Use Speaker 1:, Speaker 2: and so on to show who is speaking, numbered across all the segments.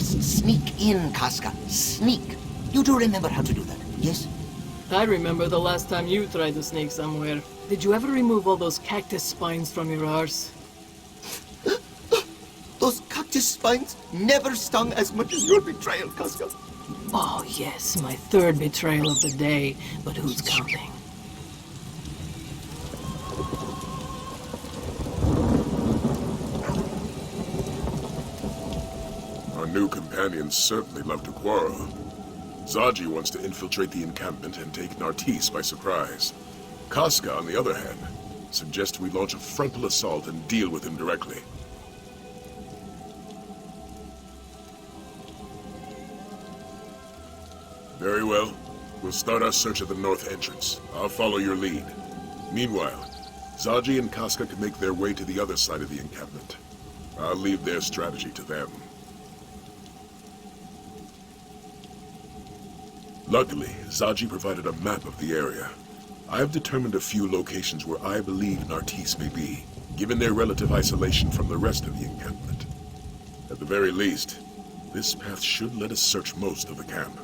Speaker 1: must sneak in, Casca. Sneak. You do remember how to do that, yes?
Speaker 2: I remember the last time you tried to sneak somewhere. Did you ever remove all those cactus spines from your arse?
Speaker 1: Those cactus spines never stung as much as your betrayal, Casca.
Speaker 2: Oh yes, my third betrayal of the day, but who's counting?
Speaker 3: Our new companions certainly love to quarrel. Zaji wants to infiltrate the encampment and take Nartis by surprise. Casca, on the other hand, suggests we launch a frontal assault and deal with him directly. Very well. We'll start our search at the north entrance. I'll follow your lead. Meanwhile, Zaji and Casca can make their way to the other side of the encampment. I'll leave their strategy to them. Luckily, Zaji provided a map of the area. I've determined a few locations where I believe Nartis may be, given their relative isolation from the rest of the encampment. At the very least, this path should let us search most of the camp.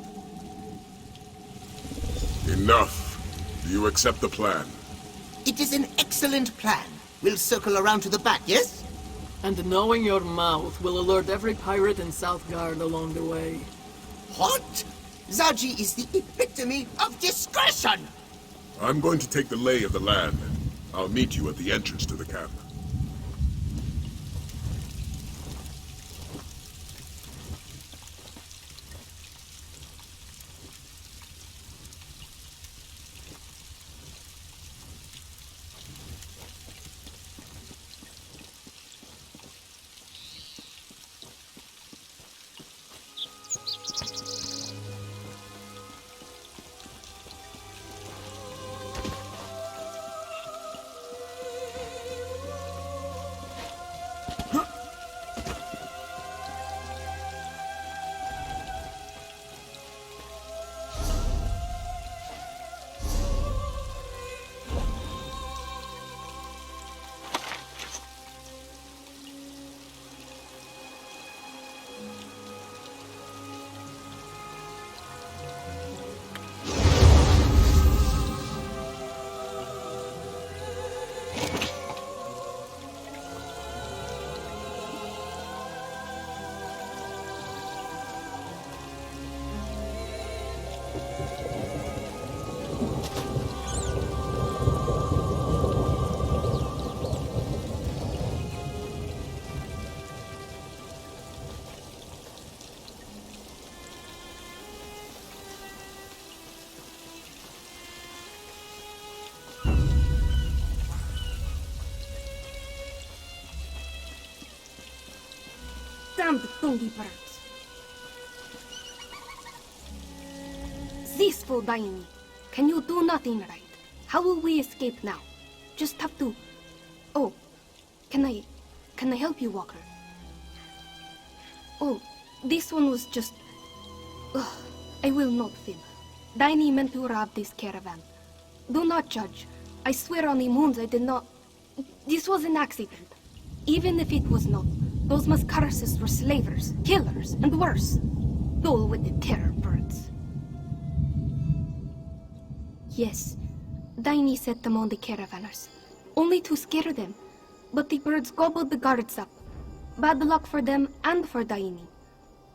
Speaker 3: Enough. Do you accept the plan?
Speaker 1: It is an excellent plan. We'll circle around to the back, yes?
Speaker 2: And knowing your mouth will alert every pirate in Southgard along the way.
Speaker 1: What? Zaji is the epitome of discretion!
Speaker 3: I'm going to take the lay of the land. I'll meet you at the entrance to the camp.
Speaker 4: Damned Tungi birds. This fool Daini. Can you do nothing right? How will we escape now? Just have to... Oh, can I help you, Walker? Oh, this one was just... Ugh, I will not fib. Daini meant to rob this caravan. Do not judge. I swear on the moons I did not... This was an accident. Even if it was not, those Mascarases were slavers, killers, and worse. Dull with the terror birds. Yes, Daini set them on the caravanners, only to scare them. But the birds gobbled the guards up. Bad luck for them and for Daini.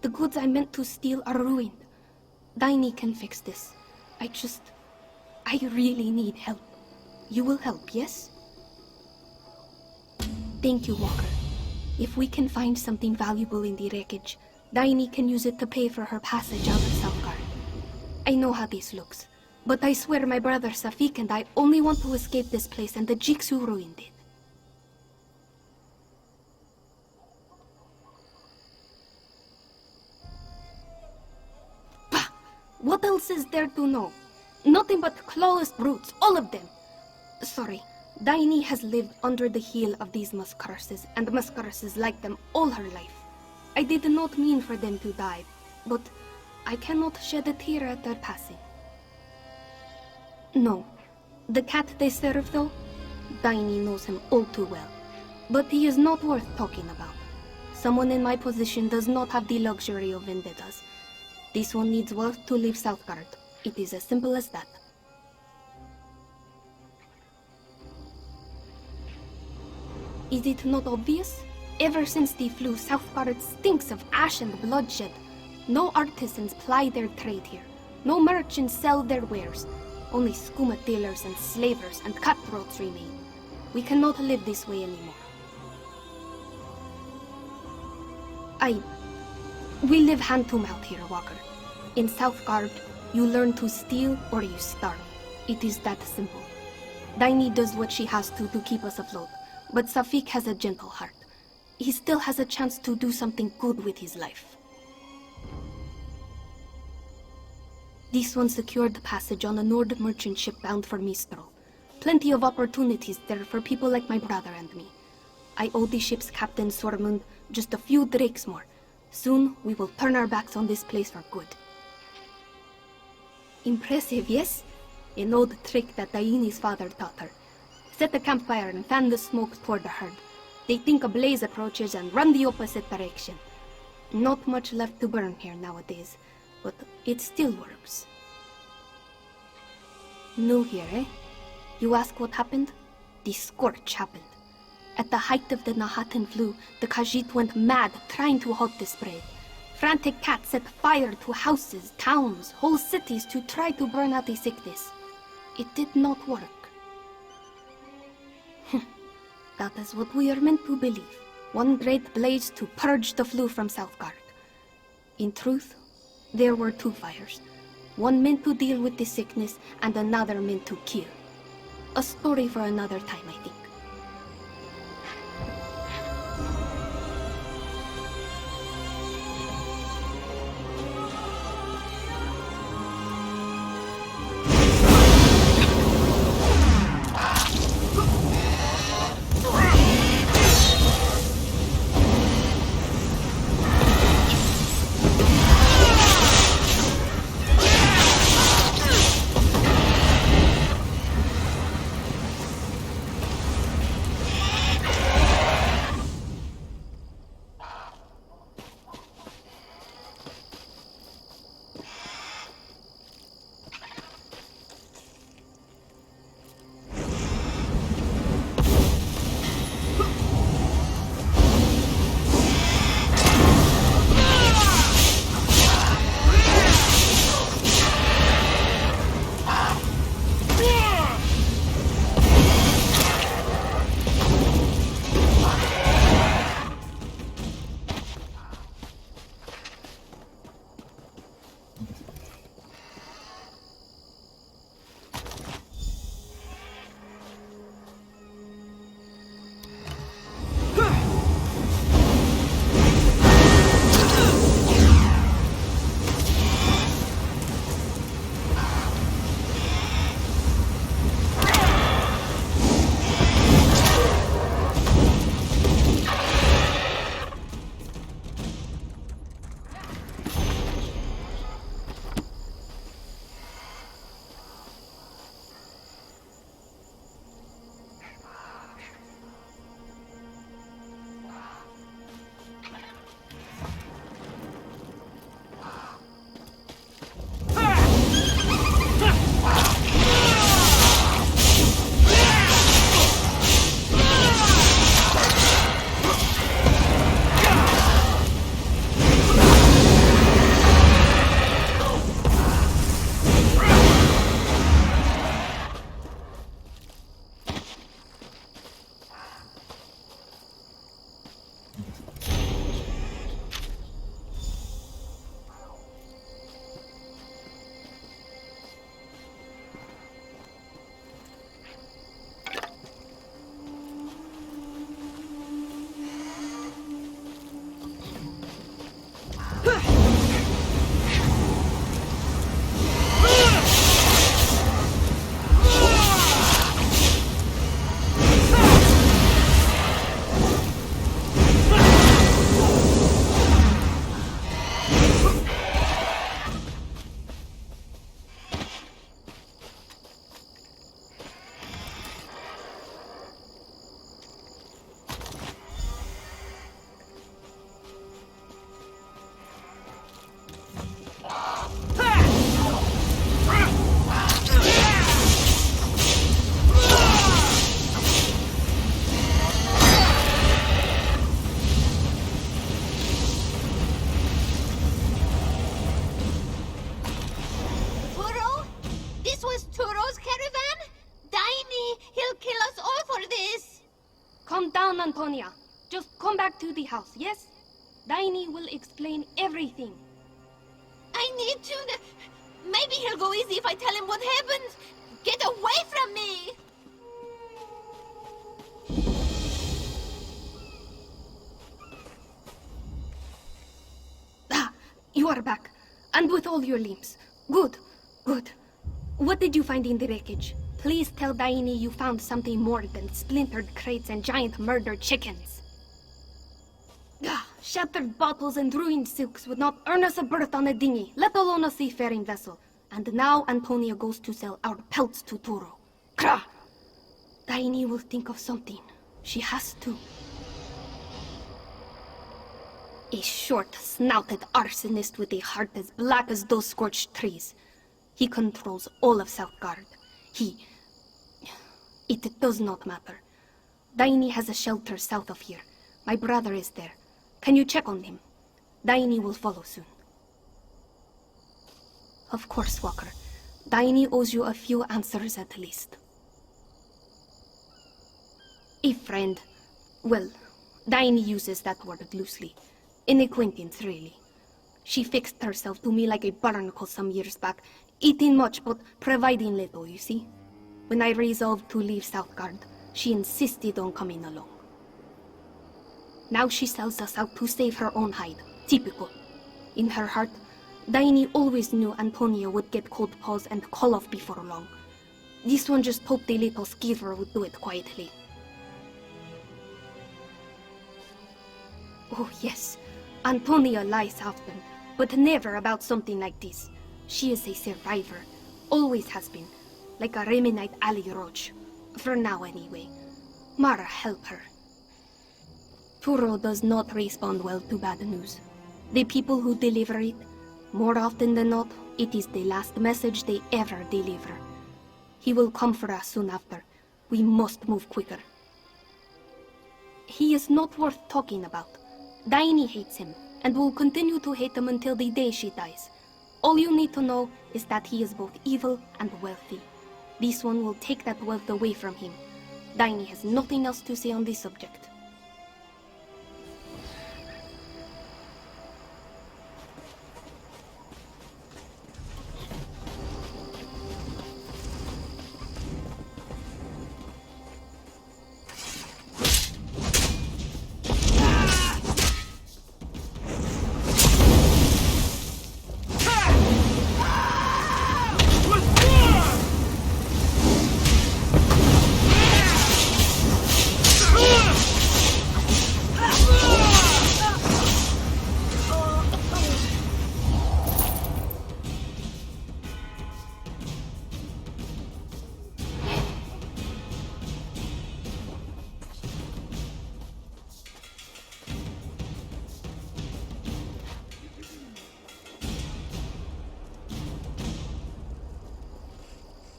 Speaker 4: The goods I meant to steal are ruined. Daini can fix this. I really need help. You will help, yes? Thank you, Walker. If we can find something valuable in the wreckage, Daini can use it to pay for her passage out of Southgard. I know how this looks, but I swear my brother Safik and I only want to escape this place and the Jiksu ruined it. Bah! What else is there to know? Nothing but clawless brutes, all of them. Sorry. Daini has lived under the heel of these Mascarases, and Mascarases like them all her life. I did not mean for them to die, but I cannot shed a tear at their passing. No, the cat they serve though, Daini knows him all too well, but he is not worth talking about. Someone in my position does not have the luxury of vendettas. This one needs wealth to leave Southgard. It is as simple as that. Is it not obvious? Ever since the flu, Southgard stinks of ash and bloodshed. No artisans ply their trade here. No merchants sell their wares. Only skooma dealers and slavers and cutthroats remain. We cannot live this way anymore. We live hand to mouth here, Walker. In Southgard, you learn to steal or you starve. It is that simple. Daini does what she has to keep us afloat, but Safik has a gentle heart. He still has a chance to do something good with his life. This one secured passage on a Nord merchant ship bound for Mistral. Plenty of opportunities there for people like my brother and me. I owe the ship's captain, Sormund, just a few drakes more. Soon, we will turn our backs on this place for good. Impressive, yes? An old trick that Daini's father taught her. Set a campfire and fan the smoke toward the herd. They think a blaze approaches and run the opposite direction. Not much left to burn here nowadays, but it still works. New here, eh? You ask what happened? The scorch happened. At the height of the Nahatan flu, the Khajiit went mad trying to halt the spread. Frantic cats set fire to houses, towns, whole cities to try to burn out the sickness. It did not work. That is what we are meant to believe. One great blaze to purge the flu from Southgard. In truth, there were two fires. One meant to deal with the sickness and another meant to kill. A story for another time, I think. down, Antonia. Just come back to the house, yes? Daini will explain everything.
Speaker 5: I need to... Maybe he'll go easy if I tell him what happened. Get away from me!
Speaker 4: Ah, you are back. And with all your limbs. Good, good. What did you find in the wreckage? Please tell Daini you found something more than splintered crates and giant murdered chickens. Ah, shattered bottles and ruined silks would not earn us a berth on a dinghy, let alone a seafaring vessel. And now Antonia goes to sell our pelts to Turo. Krah! Daini will think of something. She has to. A short-snouted arsonist with a heart as black as those scorched trees. He controls all of Southgard. It does not matter. Daini has a shelter south of here. My brother is there. Can you check on him? Daini will follow soon. Of course, Walker. Daini owes you a few answers at least. A friend. Well, Daini uses that word loosely. An acquaintance, really. She fixed herself to me like a barnacle some years back, eating much but providing little, you see. When I resolved to leave Southgard, she insisted on coming along. Now she sells us out to save her own hide. Typical. In her heart, Daini always knew Antonia would get cold paws and call off before long. This one just hoped the little skeever would do it quietly. Oh yes, Antonia lies often, but never about something like this. She is a survivor. Always has been. Like a Remenite Ali Roach. For now, anyway. Mara, help her. Turo does not respond well to bad news. The people who deliver it, more often than not, it is the last message they ever deliver. He will come for us soon after. We must move quicker. He is not worth talking about. Daini hates him, and will continue to hate him until the day she dies. All you need to know is that he is both evil and wealthy. This one will take that wealth away from him. Daini has nothing else to say on this subject.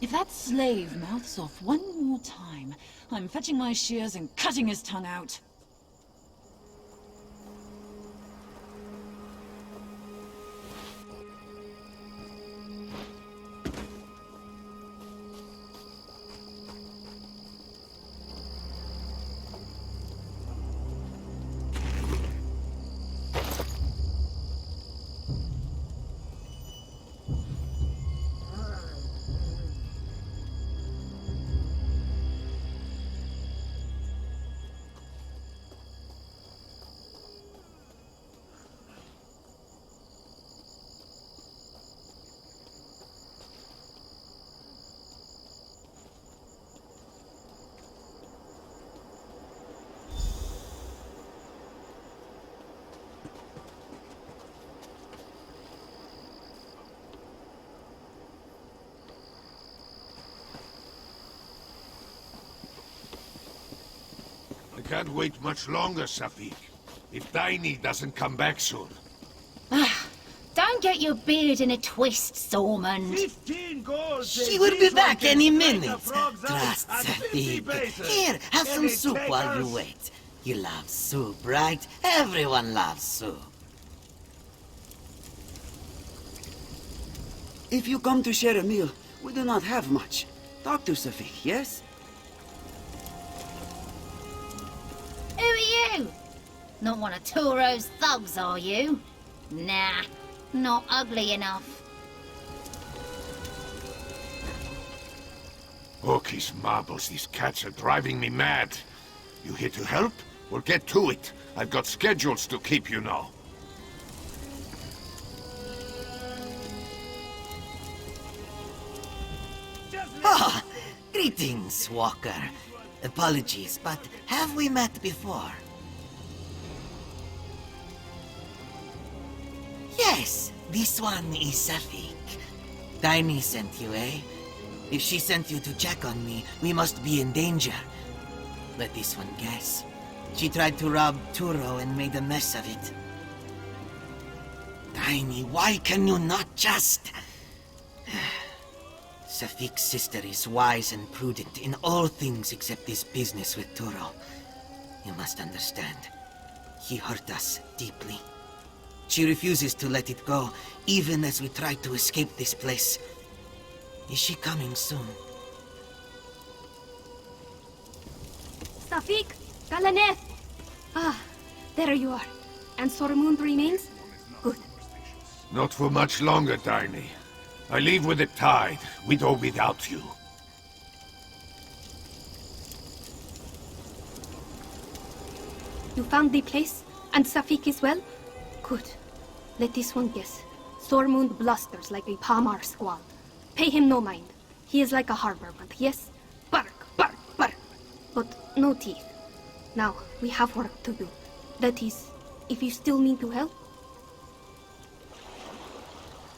Speaker 6: If that slave mouths off one more time, I'm fetching my shears and cutting his tongue out.
Speaker 7: I can't wait much longer, Safik. If Daini doesn't come back soon.
Speaker 5: Don't get your beard in a twist, Sormund.
Speaker 8: 15 gold.
Speaker 1: She will be back any minute. Trust Safik. Here, have some soup while you wait. You love soup, right? Everyone loves soup.
Speaker 9: If you come to share a meal, we do not have much. Talk to Safik, yes?
Speaker 5: are you? Not one of Toro's thugs, are you? Nah, not ugly enough.
Speaker 7: Orky's marbles, these cats are driving me mad. You here to help? Well, get to it. I've got schedules to keep, you know.
Speaker 1: Oh, greetings, Walker. Apologies, but have we met before? Yes, this one is Safik. Tiny sent you, eh? If she sent you to check on me, we must be in danger. Let this one guess. She tried to rob Turo and made a mess of it. Tiny, why can you not just... Safik's sister is wise and prudent in all things except this business with Turo. You must understand. He hurt us deeply. She refuses to let it go, even as we try to escape this place. Is she coming soon?
Speaker 4: Safik! Galaneth! Ah, there you are. And Sormund remains? Good.
Speaker 7: Not for much longer, Tiny. I leave with the tide, with or without you.
Speaker 4: You found the place? And Safik is well? Good. Let this one guess. Sormund blusters like a Pamar squall. Pay him no mind. He is like a harbor bird, yes? Bark, bark, bark. But no teeth. Now, we have work to do. That is, if you still mean to help.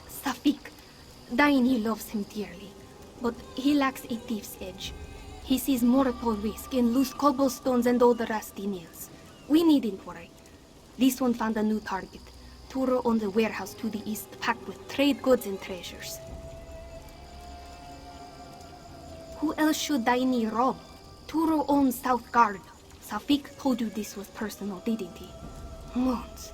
Speaker 4: Safik. Daini loves him dearly, but he lacks a thief's edge. He sees mortal risk in loose cobblestones and old rusty nails. We needn't worry. This one found a new target. Turo owns a warehouse to the east packed with trade goods and treasures. Who else should Daini rob? Turo owns South Guard. Safik told you this was personal, didn't he? Moons.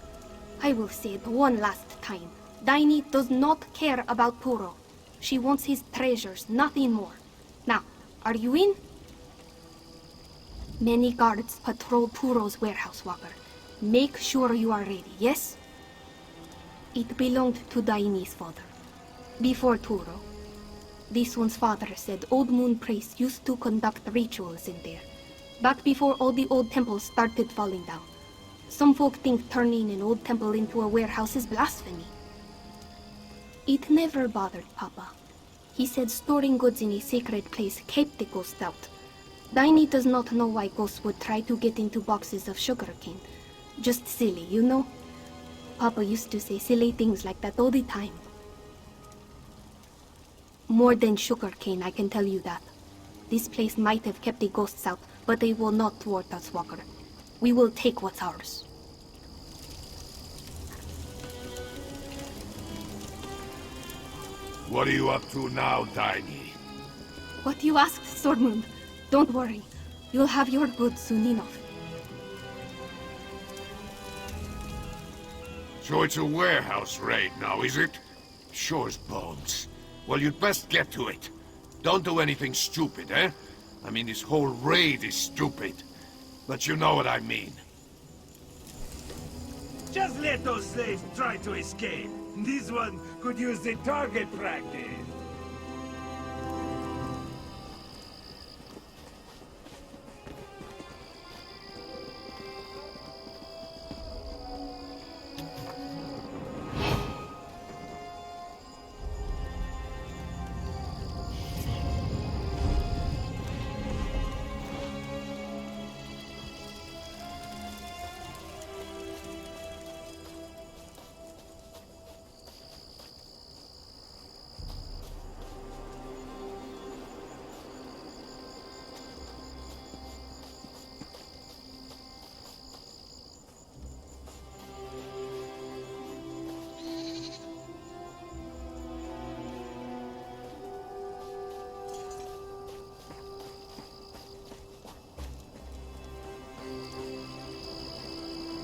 Speaker 4: I will say it one last time. Daini does not care about Turo. She wants his treasures, nothing more. Now, are you in? Many guards patrol Turo's warehouse, Walker. Make sure you are ready, yes? It belonged to Daini's father. Before Turo. This one's father said old moon priests used to conduct rituals in there. Back before all the old temples started falling down. Some folk think turning an old temple into a warehouse is blasphemy. It never bothered Papa. He said storing goods in a sacred place kept the ghosts out. Daini does not know why ghosts would try to get into boxes of sugarcane. Just silly, you know? Papa used to say silly things like that all the time. More than sugarcane, I can tell you that. This place might have kept the ghosts out, but they will not thwart us, Walker. We will take what's ours.
Speaker 7: What are you up to now, Daini?
Speaker 4: What you asked, Sormund. Don't worry. You'll have your goods soon enough.
Speaker 7: So it's a warehouse raid now, is it? Sure as bones. Well, you'd best get to it. Don't do anything stupid, eh? I mean, this whole raid is stupid. But you know what I mean.
Speaker 8: Just let those slaves try to escape. This one could use the target practice.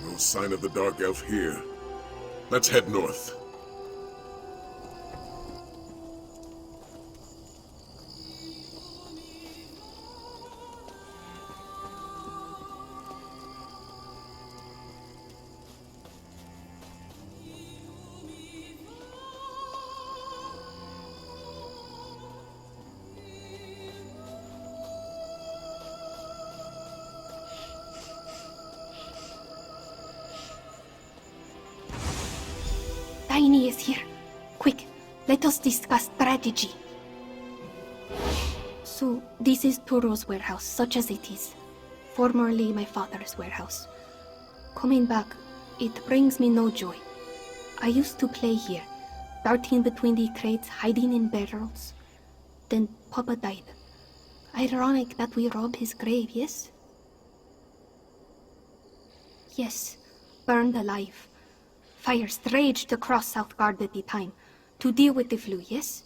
Speaker 3: No sign of the Dark Elf here. Let's head north.
Speaker 4: Let us discuss strategy. So, this is Turo's warehouse, such as it is. Formerly my father's warehouse. Coming back, it brings me no joy. I used to play here, darting between the crates, hiding in barrels. Then Papa died. Ironic that we robbed his grave, yes? Yes, burned alive. Fires raged across Southgard at the time. To deal with the flu, yes?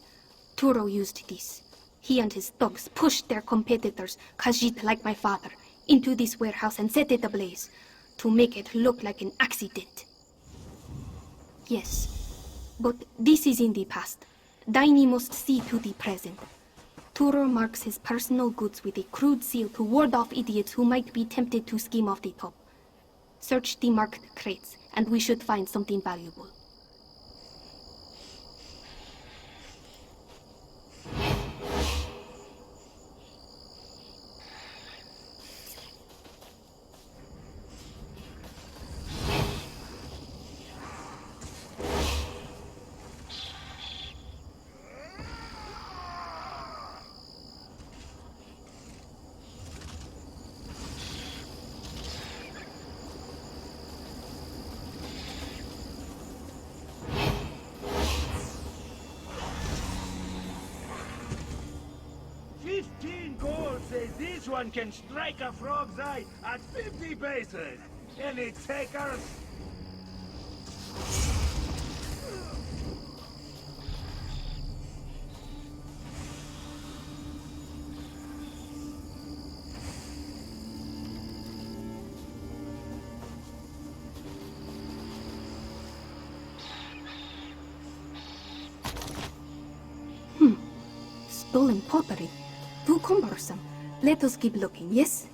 Speaker 4: Turo used this. He and his thugs pushed their competitors, Khajiit like my father, into this warehouse and set it ablaze, to make it look like an accident. Yes, but this is in the past. Daini must see to the present. Turo marks his personal goods with a crude seal to ward off idiots who might be tempted to scheme off the top. Search the marked crates, and we should find something valuable.
Speaker 8: This one can strike a frog's eye at 50 paces. Any takers?
Speaker 4: Stolen pottery. Too cumbersome. Let us keep looking, yes?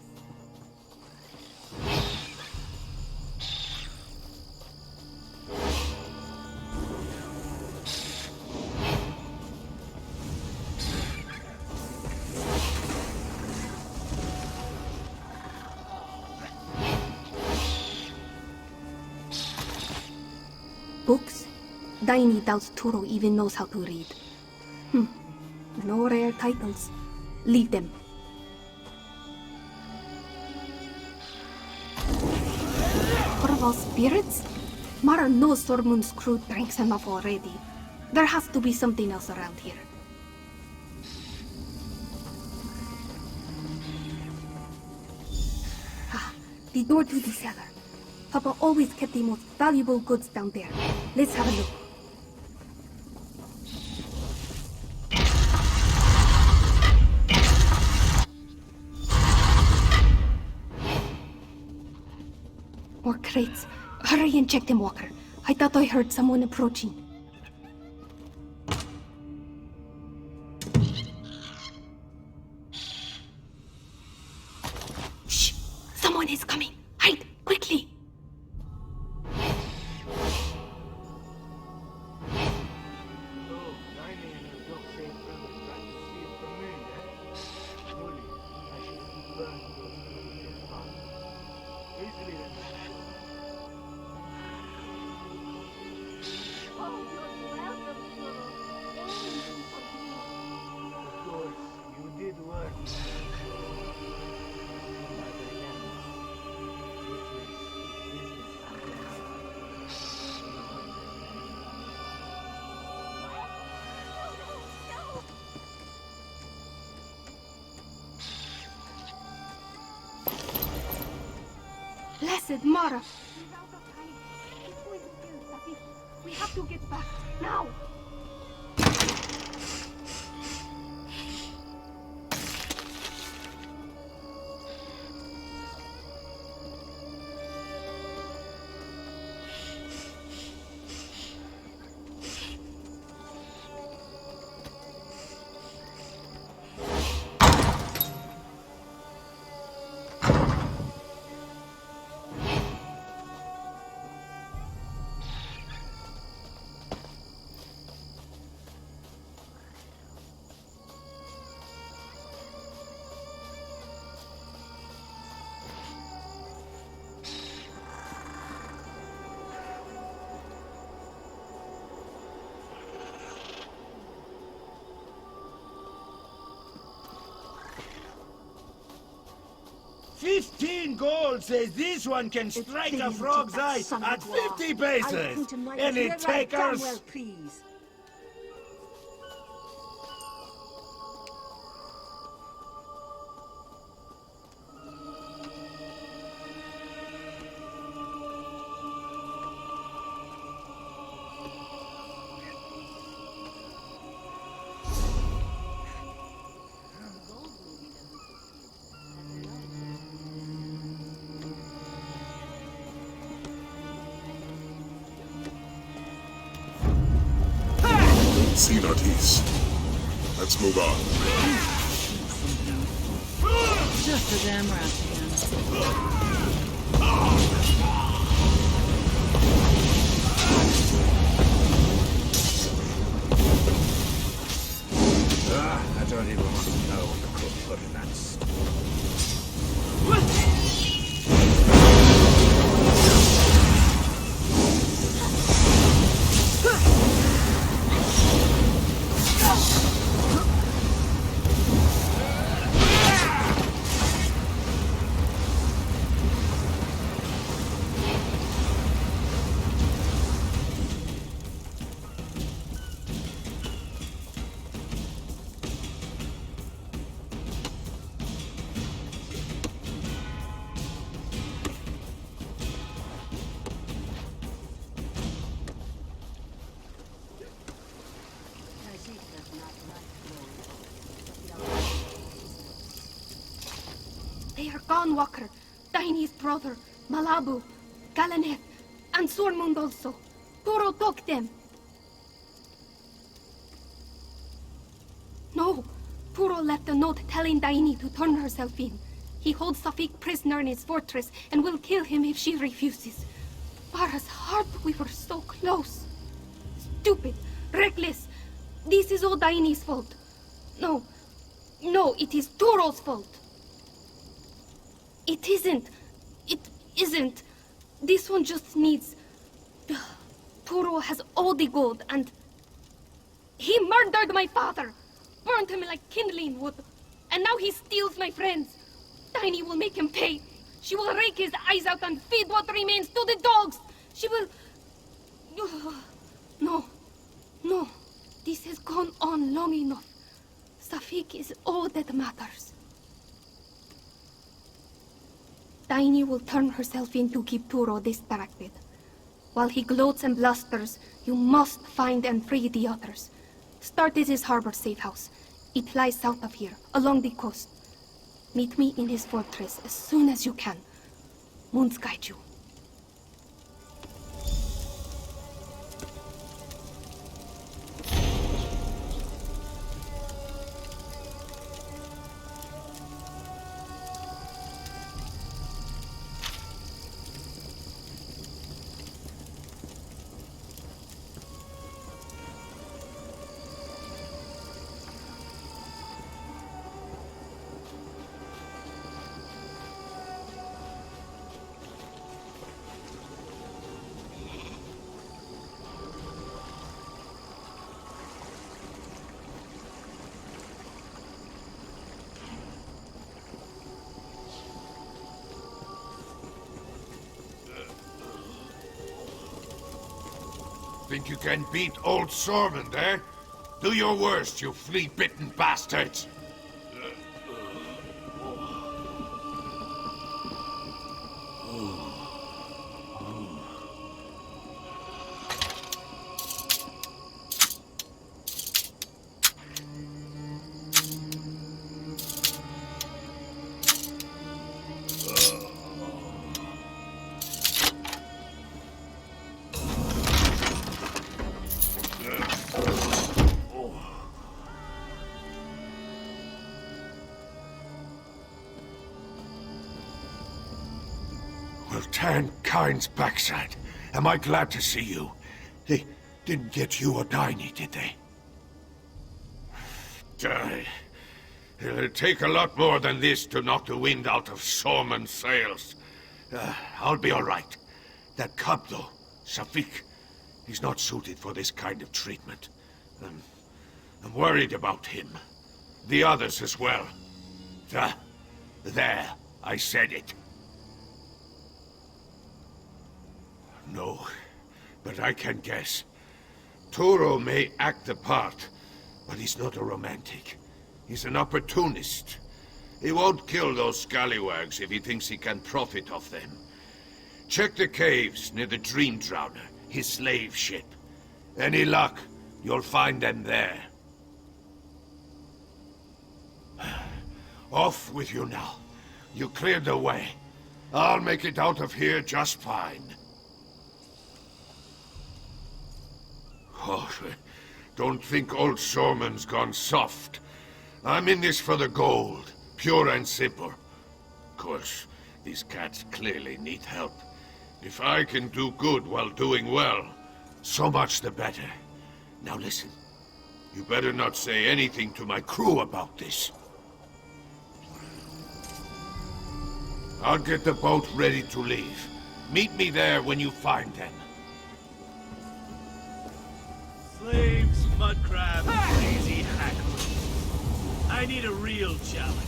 Speaker 4: Books? Daini doubts Turo even knows how to read. No rare titles. Leave them. Horrible spirits? Mara knows Sormun's crew drinks enough already. There has to be something else around here. Ah, the door to the cellar. Papa always kept the most valuable goods down there. Let's have a look. More crates. Hurry and check them, Walker. I thought I heard someone approaching. Shh! Someone is coming! Hide! Quickly! Blessed Mara! He's out of time. He's going to kill Safik. We have to get back, now!
Speaker 8: 15 gold says this one can strike a frog's eye at 50 paces. Any takers?
Speaker 6: Please.
Speaker 3: Seen Artis. Let's move on.
Speaker 6: Just a damn rat again.
Speaker 8: I don't even want to know what the cook put in that stuff.
Speaker 4: They are gone, Walker. Dainy's brother, Malabu, Galaneth, and Sormund also. Toro took them. No, Toro left a note telling Daini to turn herself in. He holds Safik prisoner in his fortress and will kill him if she refuses. Vara's heart, we were so close. Stupid, reckless. This is all Daini's fault. No, it is Toro's fault. It isn't. It isn't. This one just needs... Toro has all the gold and... He murdered my father! Burned him like kindling wood. And now he steals my friends. Tiny will make him pay. She will rake his eyes out and feed what remains to the dogs. She will... No. This has gone on long enough. Safik is all that matters. Tiny will turn herself in to keep Turo distracted. While he gloats and blusters, you must find and free the others. Start at his harbor safe house. It lies south of here, along the coast. Meet me in his fortress as soon as you can. Moons guide you.
Speaker 7: Think you can beat old Sormund, eh? Do your worst, you flea-bitten bastards! Well, Tankind's backside. Am I glad to see you? They didn't get you or Daini, did they? It'll take a lot more than this to knock the wind out of Sormund's sails. I'll be all right. That cub, though, Safik, he's not suited for this kind of treatment. I'm worried about him. The others as well. There. I said it. No, but I can guess. Turo may act the part, but he's not a romantic. He's an opportunist. He won't kill those scallywags if he thinks he can profit off them. Check the caves near the Dream Drowner, his slave ship. Any luck, you'll find them there. Off with you now. You cleared the way. I'll make it out of here just fine. Oh, don't think old Sorman's gone soft. I'm in this for the gold, pure and simple. Of course, these cats clearly need help. If I can do good while doing well, so much the better. Now listen, you better not say anything to my crew about this. I'll get the boat ready to leave. Meet me there when you find them.
Speaker 8: Slaves, mud crabs, lazy hacklers. I need a real challenge.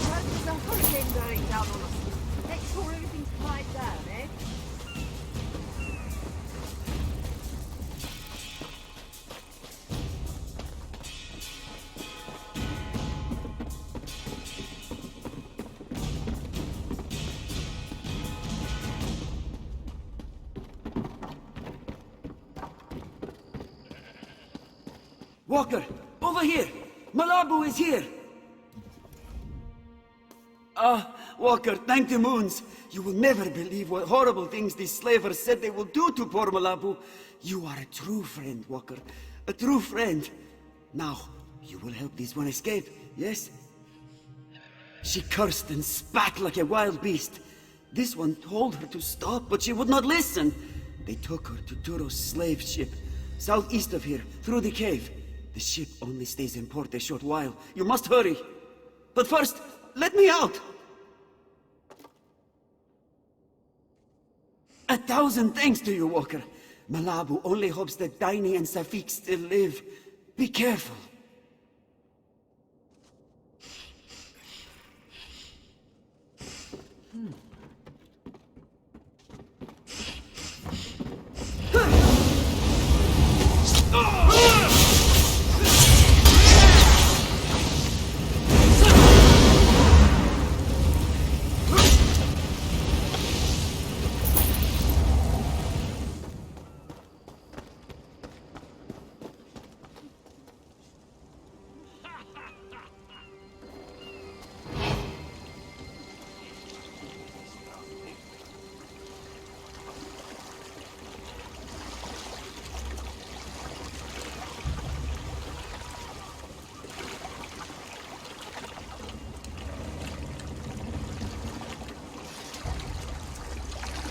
Speaker 5: There's a hurricane going down on us. Make sure everything's quiet down, eh?
Speaker 9: Walker, over here! Malabu is here! Walker, thank the moons. You will never believe what horrible things these slavers said they will do to poor Malabu. You are a true friend, Walker. A true friend. Now, you will help this one escape, yes? She cursed and spat like a wild beast. This one told her to stop, but she would not listen. They took her to Turo's slave ship, southeast of here, through the cave. The ship only stays in port a short while. You must hurry. But first, let me out! 1,000 thanks to you, Walker. Malabu only hopes that Daini and Safik still live. Be careful.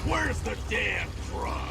Speaker 8: Where's the damn truck?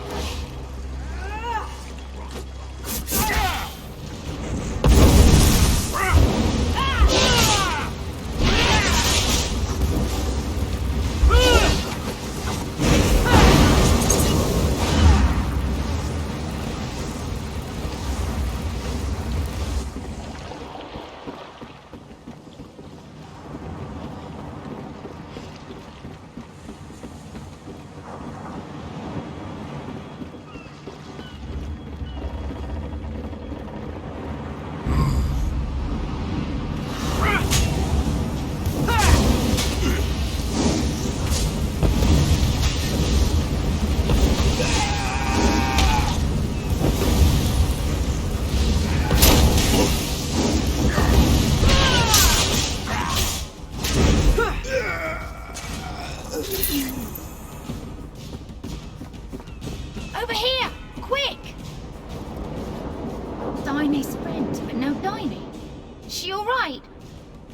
Speaker 5: Over here! Quick! Diney's friend, but no Diney. She alright?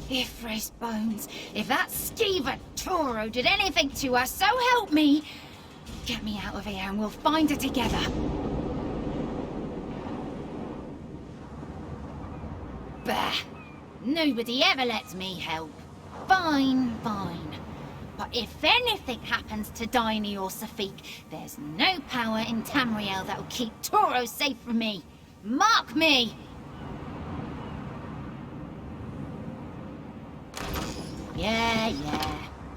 Speaker 5: Ifre's bones. If that skeever Toro did anything to her, so help me! Get me out of here and we'll find her together. Bah! Nobody ever lets me help. Fine, fine. But if anything happens to Daini or Safik, there's no power in Tamriel that'll keep Toro safe from me. Mark me! Yeah.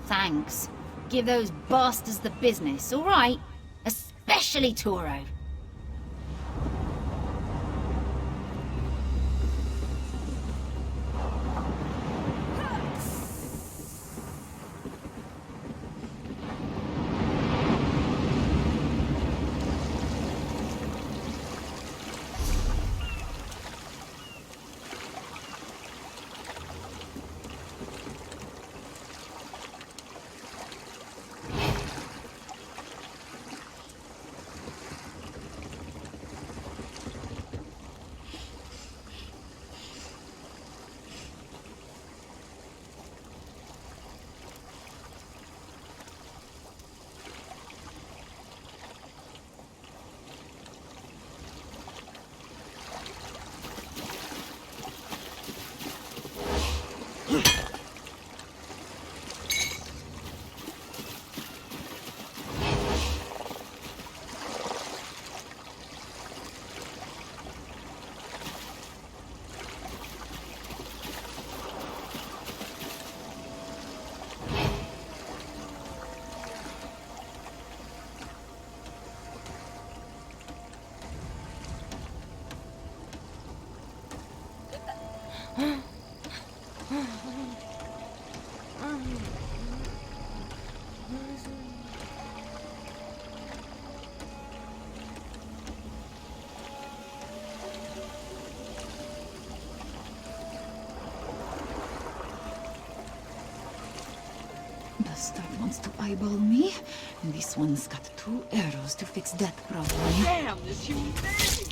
Speaker 5: Thanks. Give those bastards the business, all right? Especially Toro.
Speaker 6: Bastard wants to eyeball me. This one's got 2 arrows to fix that problem.
Speaker 10: Damn, this human being!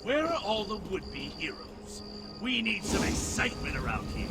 Speaker 8: Where are all the would-be heroes? We need some excitement around here.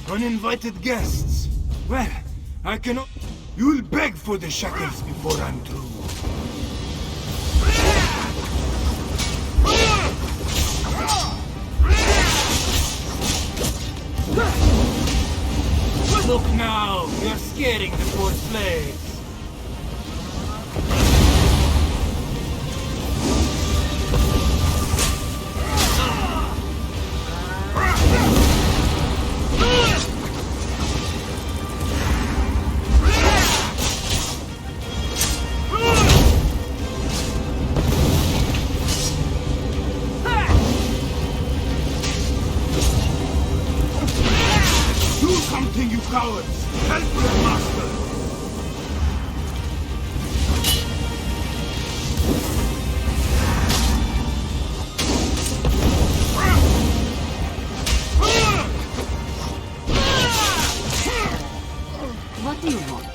Speaker 8: Uninvited guests. Well, I cannot... You'll beg for the shackles before I'm through. Look now, you're scaring the poor slaves. Do something, you cowards! Help your master!
Speaker 6: What do you want?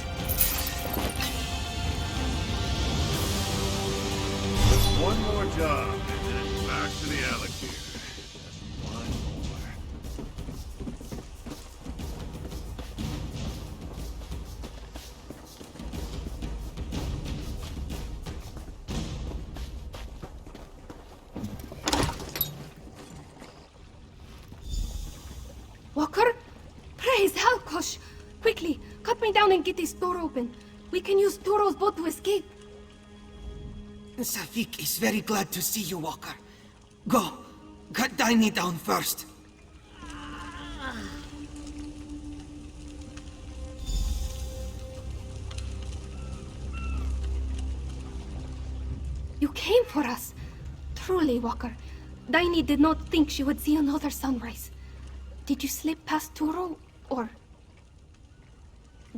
Speaker 7: One more job, and then back to the alligator. Just one more.
Speaker 4: Walker? Praise Halkosh! Quickly, cut me down and get this door open. We can use Turo's boat to escape.
Speaker 1: Safik is very glad to see you, Walker. Go. Cut Daini down first.
Speaker 4: You came for us. Truly, Walker. Daini did not think she would see another sunrise. Did you slip past Turo, or...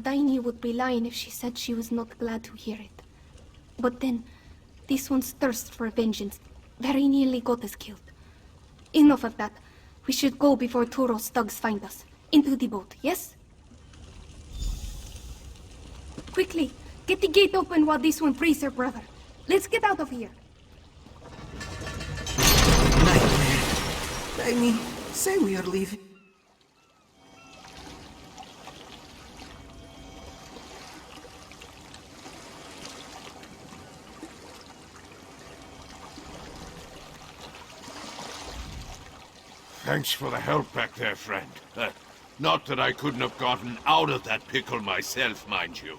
Speaker 4: Daini would be lying if she said she was not glad to hear it. But then, this one's thirst for vengeance very nearly got us killed. Enough of that. We should go before Turo's thugs find us. Into the boat, yes? Quickly, get the gate open while this one frees her brother. Let's get out of here.
Speaker 1: Nightmare. Daini, say we are leaving.
Speaker 7: Thanks for the help back there, friend. Not that I couldn't have gotten out of that pickle myself, mind you.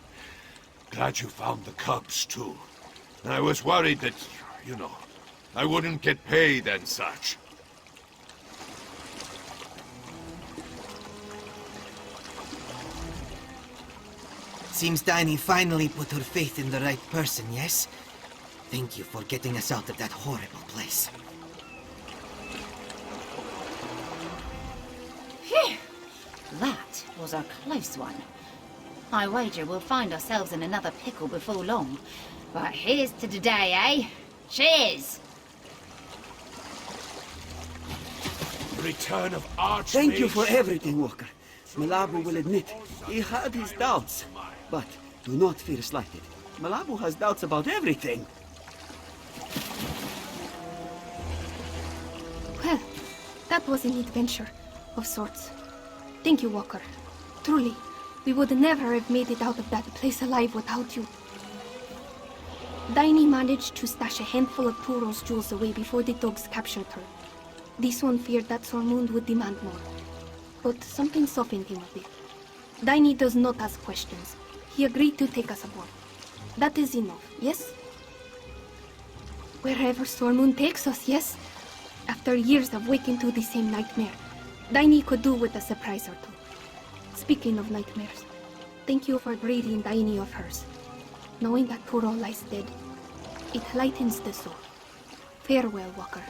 Speaker 7: Glad you found the cubs, too. I was worried that, you know, I wouldn't get paid and such.
Speaker 1: Seems Daini finally put her faith in the right person, yes? Thank you for getting us out of that horrible place.
Speaker 5: Phew! That was a close one. I wager we'll find ourselves in another pickle before long. But here's to today, eh? Cheers!
Speaker 7: Return of Archmage.
Speaker 9: Thank you for everything, Walker. Malabu will admit he had his doubts. But do not feel slighted. Malabu has doubts about everything.
Speaker 4: Well, that was an adventure of sorts. Thank you, Walker. Truly, we would never have made it out of that place alive without you. Daini managed to stash a handful of Turo's jewels away before the dogs captured her. This one feared that Sormund would demand more, but something softened him a bit. Daini does not ask questions. He agreed to take us aboard. That is enough, yes? Wherever Sormund takes us, yes? After years of waking to the same nightmare, Daini could do with a surprise or two. Speaking of nightmares, thank you for breathing Daini of hers. Knowing that Turo lies dead, it lightens the soul. Farewell, Walker.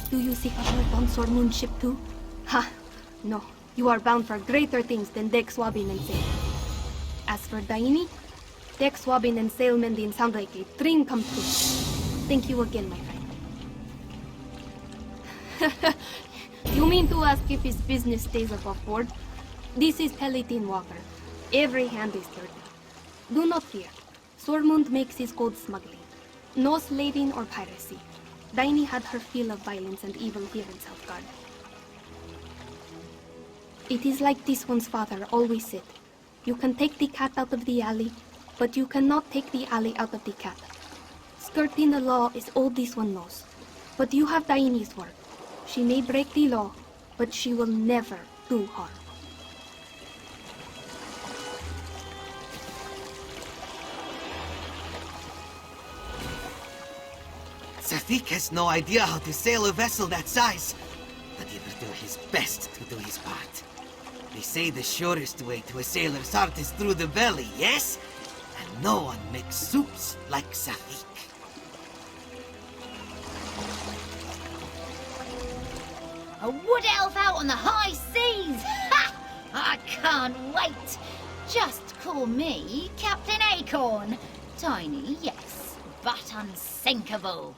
Speaker 4: Do you seek a berth on Sormund's ship too? Ha! No, you are bound for greater things than deck swabbing and sail. As for Daini, deck swabbing and sail mending sound like a dream come true. Thank you again, my friend. You mean to ask if his business stays above board? This is Pelitin Walker. Every hand is dirty. Do not fear. Sormund makes his gold smuggling. No slaving or piracy. Daini had her fill of violence and evil here in Southgard. It is like this one's father always said. You can take the cat out of the alley, but you cannot take the alley out of the cat. Skirting the law is all this one knows. But you have Daini's word. She may break the law, but she will never do harm.
Speaker 1: Safik has no idea how to sail a vessel that size, but he will do his best to do his part. They say the surest way to a sailor's heart is through the belly, yes? And no one makes soups like Safik.
Speaker 5: A wood elf out on the high seas! Ha! I can't wait! Just call me Captain Acorn. Tiny, yes, but unsinkable.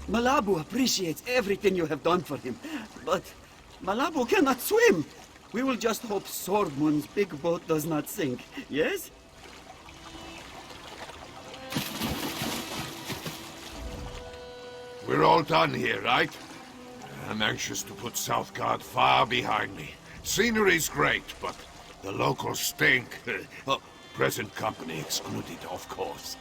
Speaker 9: Malabu appreciates everything you have done for him, but Malabu cannot swim. We will just hope Swordmoon's big boat does not sink, yes?
Speaker 7: We're all done here, right? I'm anxious to put Southgard far behind me. Scenery's great, but the locals stink. Oh, present company excluded, of course.